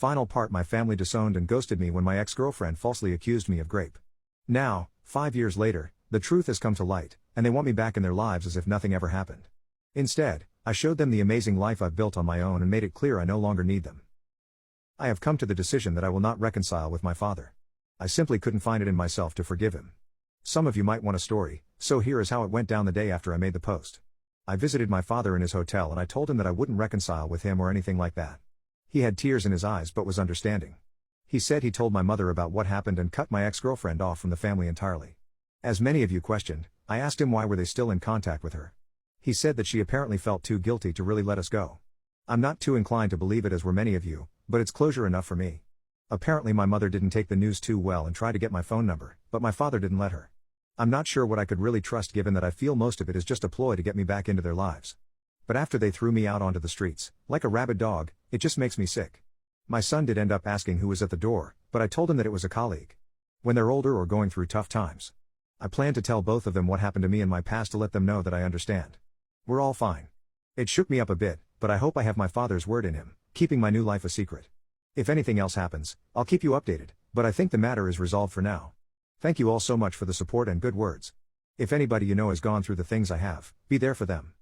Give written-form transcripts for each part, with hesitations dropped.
Final part: my family disowned and ghosted me when my ex-girlfriend falsely accused me of grape. Now, 5 years later, the truth has come to light, and they want me back in their lives as if nothing ever happened. Instead, I showed them the amazing life I've built on my own and made it clear I no longer need them. I have come to the decision that I will not reconcile with my father. I simply couldn't find it in myself to forgive him. Some of you might want a story, so here is how it went down the day after I made the post. I visited my father in his hotel and I told him that I wouldn't reconcile with him or anything like that. He had tears in his eyes but was understanding. He said he told my mother about what happened and cut my ex-girlfriend off from the family entirely. As many of you questioned, I asked him why were they still in contact with her. He said that she apparently felt too guilty to really let us go. I'm not too inclined to believe it as were many of you, but it's closure enough for me. Apparently my mother didn't take the news too well and tried to get my phone number, but my father didn't let her. I'm not sure what I could really trust given that I feel most of it is just a ploy to get me back into their lives. But after they threw me out onto the streets, like a rabid dog, it just makes me sick. My son did end up asking who was at the door, but I told him that it was a colleague. When they're older or going through tough times, I plan to tell both of them what happened to me in my past to let them know that I understand. We're all fine. It shook me up a bit, but I hope I have my father's word in him, keeping my new life a secret. If anything else happens, I'll keep you updated, but I think the matter is resolved for now. Thank you all so much for the support and good words. If anybody you know has gone through the things I have, be there for them.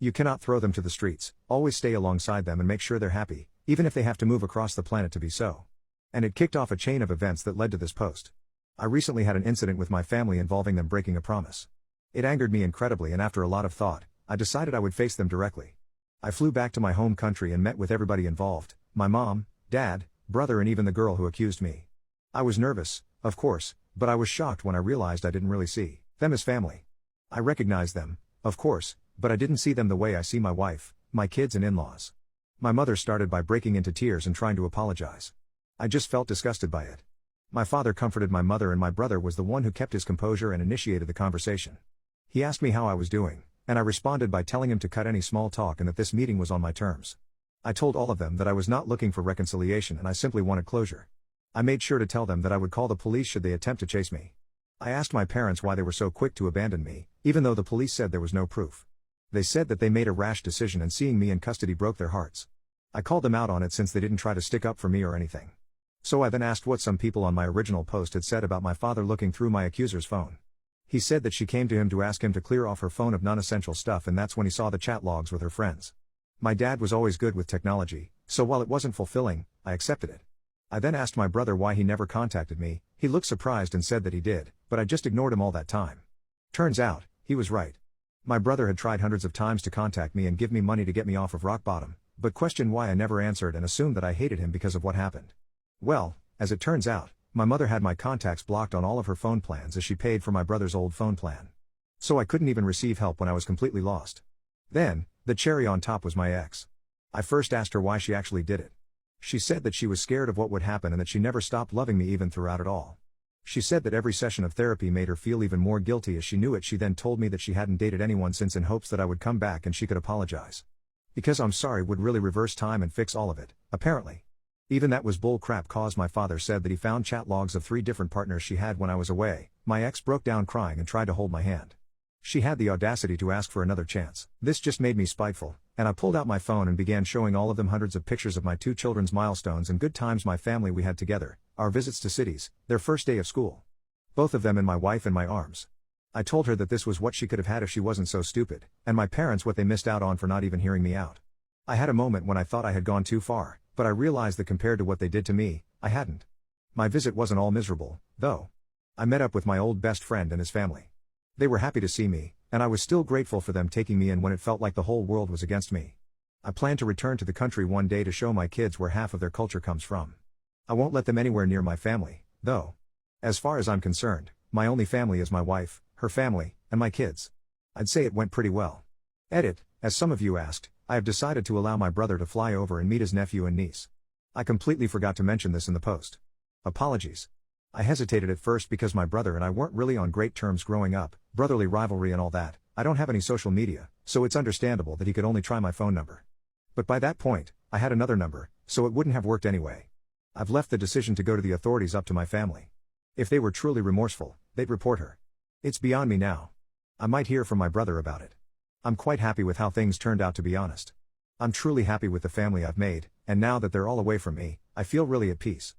You cannot throw them to the streets, always stay alongside them and make sure they're happy, even if they have to move across the planet to be so. And it kicked off a chain of events that led to this post. I recently had an incident with my family involving them breaking a promise. It angered me incredibly and after a lot of thought, I decided I would face them directly. I flew back to my home country and met with everybody involved, my mom, dad, brother and even the girl who accused me. I was nervous, of course, but I was shocked when I realized I didn't really see them as family. I recognized them, of course, but I didn't see them the way I see my wife, my kids and in-laws. My mother started by breaking into tears and trying to apologize. I just felt disgusted by it. My father comforted my mother and my brother was the one who kept his composure and initiated the conversation. He asked me how I was doing, and I responded by telling him to cut any small talk and that this meeting was on my terms. I told all of them that I was not looking for reconciliation and I simply wanted closure. I made sure to tell them that I would call the police should they attempt to chase me. I asked my parents why they were so quick to abandon me, even though the police said there was no proof. They said that they made a rash decision and seeing me in custody broke their hearts. I called them out on it since they didn't try to stick up for me or anything. So I then asked what some people on my original post had said about my father looking through my accuser's phone. He said that she came to him to ask him to clear off her phone of non-essential stuff and that's when he saw the chat logs with her friends. My dad was always good with technology, so while it wasn't fulfilling, I accepted it. I then asked my brother why he never contacted me. He looked surprised and said that he did, but I just ignored him all that time. Turns out, he was right. My brother had tried hundreds of times to contact me and give me money to get me off of rock bottom, but questioned why I never answered and assumed that I hated him because of what happened. Well, as it turns out, my mother had my contacts blocked on all of her phone plans as she paid for my brother's old phone plan. So I couldn't even receive help when I was completely lost. Then, the cherry on top was my ex. I first asked her why she actually did it. She said that she was scared of what would happen and that she never stopped loving me even throughout it all. She said that every session of therapy made her feel even more guilty as she knew it. She then told me that she hadn't dated anyone since in hopes that I would come back and she could apologize. Because I'm sorry would really reverse time and fix all of it, apparently. Even that was bull crap cause my father said that he found chat logs of 3 different partners she had when I was away. My ex broke down crying and tried to hold my hand. She had the audacity to ask for another chance. This just made me spiteful, and I pulled out my phone and began showing all of them hundreds of pictures of my 2 children's milestones and good times my family we had together, our visits to cities, their first day of school. Both of them and my wife in my arms. I told her that this was what she could have had if she wasn't so stupid, and my parents what they missed out on for not even hearing me out. I had a moment when I thought I had gone too far, but I realized that compared to what they did to me, I hadn't. My visit wasn't all miserable, though. I met up with my old best friend and his family. They were happy to see me, and I was still grateful for them taking me in when it felt like the whole world was against me. I plan to return to the country one day to show my kids where half of their culture comes from. I won't let them anywhere near my family, though. As far as I'm concerned, my only family is my wife, her family, and my kids. I'd say it went pretty well. Edit, as some of you asked, I have decided to allow my brother to fly over and meet his nephew and niece. I completely forgot to mention this in the post. Apologies. I hesitated at first because my brother and I weren't really on great terms growing up, brotherly rivalry and all that. I don't have any social media, so it's understandable that he could only try my phone number. But by that point, I had another number, so it wouldn't have worked anyway. I've left the decision to go to the authorities up to my family. If they were truly remorseful, they'd report her. It's beyond me now. I might hear from my brother about it. I'm quite happy with how things turned out, to be honest. I'm truly happy with the family I've made, and now that they're all away from me, I feel really at peace.